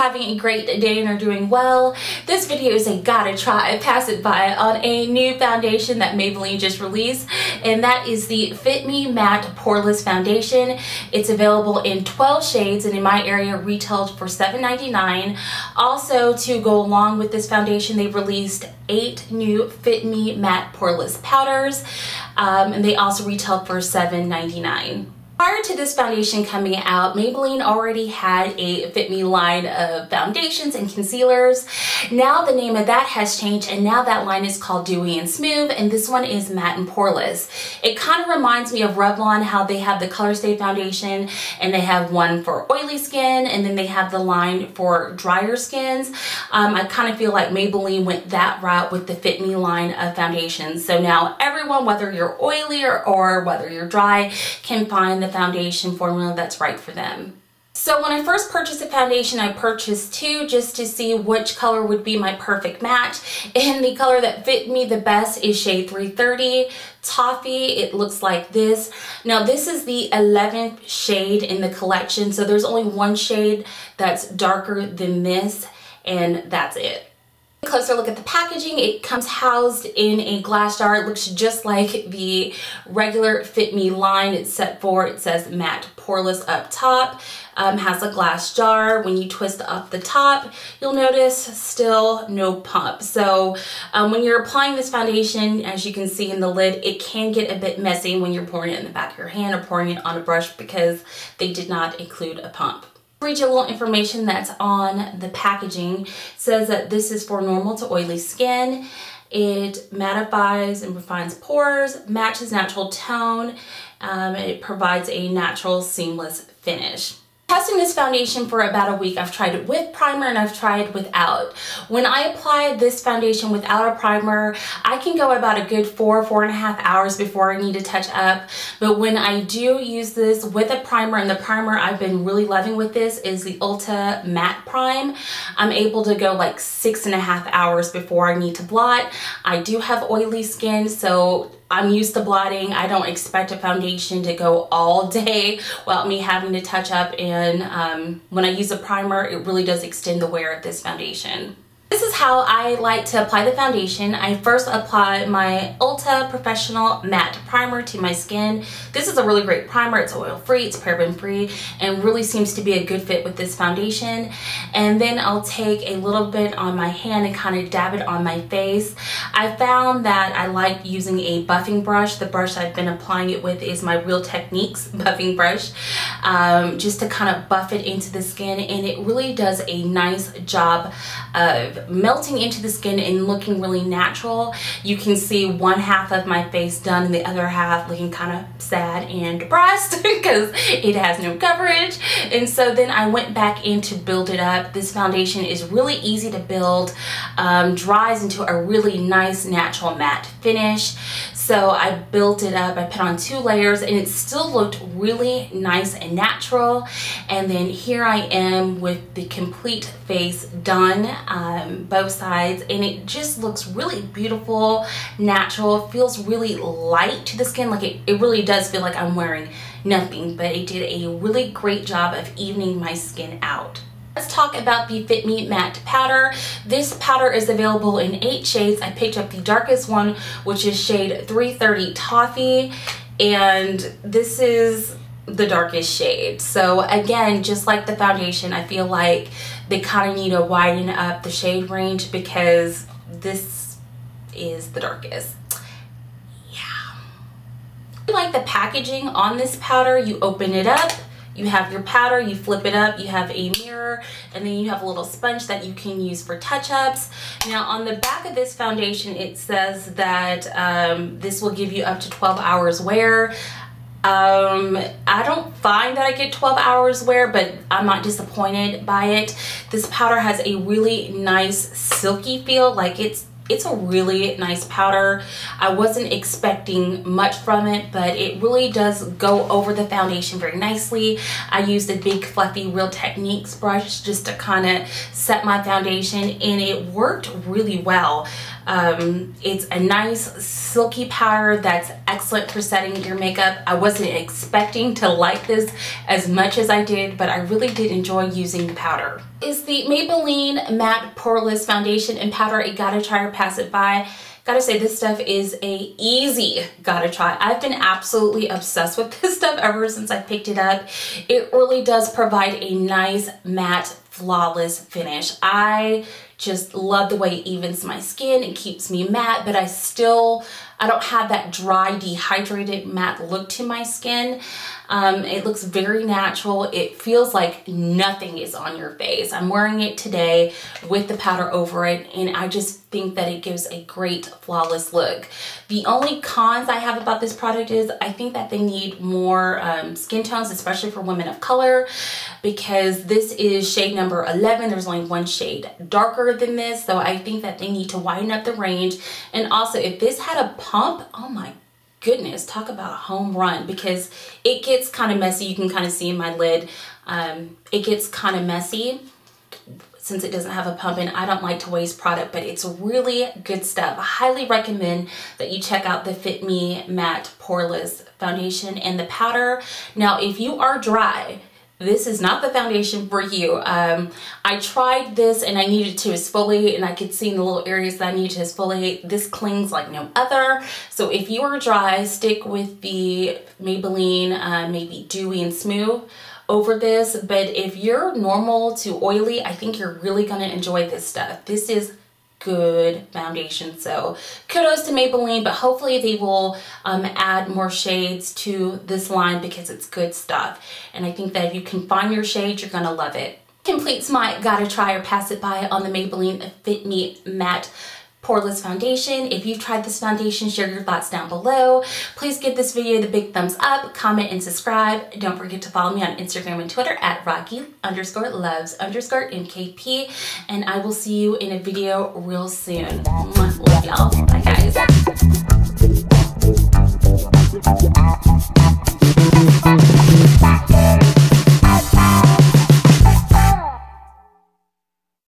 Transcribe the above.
having a great day and are doing well. This video is a gotta try, pass it by on a new foundation that Maybelline just released, and that is the Fit Me Matte Poreless Foundation. It's available in 12 shades and in my area retailed for $7.99. Also, to go along with this foundation, they've released 8 new Fit Me Matte Poreless powders, and they also retail for $7.99. Prior to this foundation coming out, Maybelline already had a Fit Me line of foundations and concealers. Now the name of that has changed, and now that line is called Dewy and Smooth, and this one is Matte and Poreless. It kind of reminds me of Revlon, how they have the Color Stay foundation, and they have one for oily skin, and then they have the line for drier skins. I kind of feel like Maybelline went that route with the Fit Me line of foundations. So now everyone, whether you're oily or whether you're dry, can find the foundation formula that's right for them. So when I first purchased the foundation, I purchased 2 just to see which color would be my perfect match, and the color that fit me the best is shade 330 Toffee. It looks like this. Now this is the 11th shade in the collection, so there's only one shade that's darker than this, and that's it. Closer look at the packaging. It comes housed in a glass jar. It looks just like the regular Fit Me line, except for it says Matte Poreless up top. Has a glass jar. When you twist up the top, you'll notice still no pump. So when you're applying this foundation, as you can see in the lid, it can get a bit messy when you're pouring it in the back of your hand or pouring it on a brush because they did not include a pump. Read you a little information that's on the packaging. It says that this is for normal to oily skin. It mattifies and refines pores, matches natural tone, and it provides a natural seamless finish. Testing this foundation for about a week. I've tried it with primer and I've tried without. When I apply this foundation without a primer, I can go about a good 4.5 hours before I need to touch up. But when I do use this with a primer, and the primer I've been really loving with this is the Ulta Matte Prime, I'm able to go like 6.5 hours before I need to blot. I do have oily skin, so I'm used to blotting. I don't expect a foundation to go all day without me having to touch up, and when I use a primer, it really does extend the wear of this foundation. This is how I like to apply the foundation. I first apply my Ulta Professional Matte Primer to my skin. This is a really great primer. It's oil-free, it's paraben-free, and really seems to be a good fit with this foundation. And then I'll take a little bit on my hand and kind of dab it on my face. I found that I like using a buffing brush. The brush I've been applying it with is my Real Techniques buffing brush, just to kind of buff it into the skin, and it really does a nice job of melting into the skin and looking really natural. You can see one half of my face done and the other half looking kind of sad and depressed because it has no coverage. And so then I went back in to build it up. This foundation is really easy to build, dries into a really nice natural matte finish. So I built it up, I put on 2 layers, and it still looked really nice and natural. And then here I am with the complete face done, both sides, and it just looks really beautiful, natural, feels really light to the skin. Like it really does feel like I'm wearing nothing, but it did a really great job of evening my skin out. Let's talk about the Fit Me Matte Powder. This powder is available in 8 shades. I picked up the darkest one, which is shade 330 Toffee, and this is the darkest shade. So again, just like the foundation, I feel like they kind of need to widen up the shade range because this is the darkest. Yeah. I like the packaging on this powder. You open it up, you have your powder, you flip it up, you have a mirror, and then you have a little sponge that you can use for touch-ups. Now on the back of this foundation, it says that this will give you up to 12 hours wear. I don't find that I get 12 hours wear, but I'm not disappointed by it. This powder has a really nice silky feel. Like it's a really nice powder. I wasn't expecting much from it, but it really does go over the foundation very nicely. I used a big fluffy Real Techniques brush just to kind of set my foundation, and it worked really well. It's a nice silky powder that's excellent for setting your makeup. I wasn't expecting to like this as much as I did, but I really did enjoy using the powder. Is the Maybelline Matte Poreless Foundation and Powder a gotta try or pass it by? Gotta say, this stuff is a easy gotta try. I've been absolutely obsessed with this stuff ever since I picked it up. It really does provide a nice matte flawless finish. I just love the way it evens my skin. It keeps me matte, but I don't have that dry, dehydrated matte look to my skin. It looks very natural. It feels like nothing is on your face. I'm wearing it today with the powder over it, and I just think that it gives a great flawless look. The only cons I have about this product is I think that they need more skin tones, especially for women of color, because this is shade number 11. There's only one shade darker than this, so I think that they need to widen up the range. And also, if this had a pump, oh my goodness, talk about a home run, because it gets kind of messy. You can kind of see in my lid, it gets kind of messy since it doesn't have a pump, and I don't like to waste product, but it's really good stuff. I highly recommend that you check out the Fit Me Matte Poreless Foundation and the powder. Now, if you are dry, this is not the foundation for you. I tried this and I needed to exfoliate, and I could see in the little areas that I need to exfoliate. This clings like no other. So if you are dry, stick with the Maybelline maybe Dewy and Smooth over this. But if you're normal to oily, I think you're really gonna enjoy this stuff. This is good foundation, so kudos to Maybelline, but hopefully they will add more shades to this line because it's good stuff. And I think that if you can find your shade, you're gonna love it. Completes my gotta try or pass it by on the Maybelline Fit Me Matte Poreless Foundation. If you've tried this foundation, share your thoughts down below. Please give this video the big thumbs up, comment, and subscribe. Don't forget to follow me on Instagram and Twitter at Rocky_loves_MKP. And I will see you in a video real soon. Love y'all. Bye.